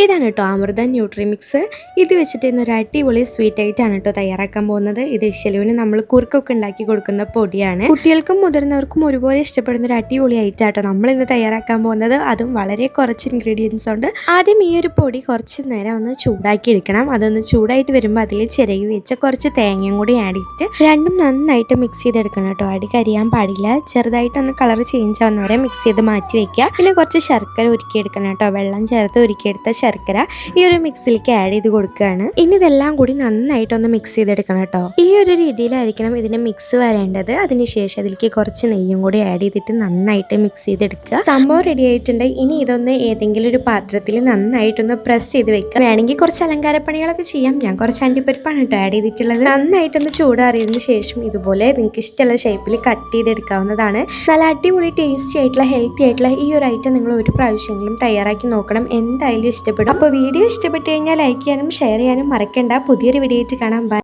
ഇതാണ് കേട്ടോ Amrita nutri mix. ഇത് വെച്ചിട്ട് ഇന്നൊരു അടിപൊളി സ്വീറ്റ് ആയിട്ടാണ് കേട്ടോ തയ്യാറാക്കാൻ പോകുന്നത്. ഇത് ഷെലുവിന് നമ്മൾ കുറുക്കൊക്കെ ഉണ്ടാക്കി കൊടുക്കുന്ന പൊടിയാണ്. കുട്ടികൾക്കും മുതിർന്നവർക്കും ഒരുപോലെ ഇഷ്ടപ്പെടുന്ന ഒരു അടിപൊളി ഐറ്റാട്ടോ നമ്മൾ ഇന്ന് തയ്യാറാക്കാൻ പോകുന്നത്. അതും വളരെ കുറച്ച് ഇൻഗ്രീഡിയൻസ് ഉണ്ട്. ആദ്യം ഈ ഒരു പൊടി കുറച്ച് നേരം ഒന്ന് ചൂടാക്കി എടുക്കണം. അതൊന്ന് ചൂടായിട്ട് വരുമ്പോൾ അതിൽ ചിരകി വെച്ച കുറച്ച് തേങ്ങയും കൂടി ആഡ് ചെയ്തിട്ട് രണ്ടും നന്നായിട്ട് മിക്സ് ചെയ്തെടുക്കണം കേട്ടോ. അടി കരിയാൻ പാടില്ല. ചെറുതായിട്ടൊന്ന് കളർ ചേഞ്ച് ആവുന്നവരെ മിക്സ് ചെയ്ത് മാറ്റി വെക്കുക. പിന്നെ കുറച്ച് ശർക്കര ഉരുക്കിയെടുക്കണം കേട്ടോ. വെള്ളം ചേർത്ത് ഉരുക്കിയെടുത്ത ശർക്കര ഈ ഒരു മിക്സിലേക്ക് ആഡ് ചെയ്ത് കൊടുക്കുകയാണ്. ഇനി ഇതെല്ലാം കൂടി നന്നായിട്ടൊന്ന് മിക്സ് ചെയ്തെടുക്കണം കേട്ടോ. ഈ ഒരു രീതിയിലായിരിക്കണം ഇതിന്റെ മിക്സ് വരേണ്ടത്. അതിനുശേഷം അതിലേക്ക് കുറച്ച് നെയ്യും കൂടി ആഡ് ചെയ്തിട്ട് നന്നായിട്ട് മിക്സ് ചെയ്തെടുക്കുക. സംഭവം റെഡി ആയിട്ടുണ്ട്. ഇനി ഇതൊന്ന് ഏതെങ്കിലും ഒരു പാത്രത്തിൽ നന്നായിട്ടൊന്ന് പ്രസ് ചെയ്ത് വെക്കുക. വേണമെങ്കിൽ കുറച്ച് അലങ്കാരപ്പണികളൊക്കെ ചെയ്യാം. ഞാൻ കുറച്ച് അണ്ടിപ്പരിപ്പാണ് കേട്ടോ ആഡ് ചെയ്തിട്ടുള്ളത്. നന്നായിട്ടൊന്ന് ചൂടാറിയതിന് ശേഷം ഇതുപോലെ നിങ്ങൾക്ക് ഇഷ്ടമുള്ള ഷേപ്പിൽ കട്ട് ചെയ്തെടുക്കാവുന്നതാണ്. നല്ല അടിപൊളി ടേസ്റ്റി ആയിട്ടുള്ള ഹെൽത്തി ആയിട്ടുള്ള ഈ ഒരു ഐറ്റം നിങ്ങൾ ഒരു പ്രാവശ്യമെങ്കിലും തയ്യാറാക്കി നോക്കണം. എന്തായാലും ഇഷ്ടപ്പെടും. അപ്പോൾ വീഡിയോ ഇഷ്ടപ്പെട്ട് കഴിഞ്ഞാൽ ലൈക്ക് ചെയ്യാനും ഷെയർ ചെയ്യാനും മറക്കണ്ട. പുതിയൊരു വീഡിയോ ആയിട്ട് കാണാം. ബൈ.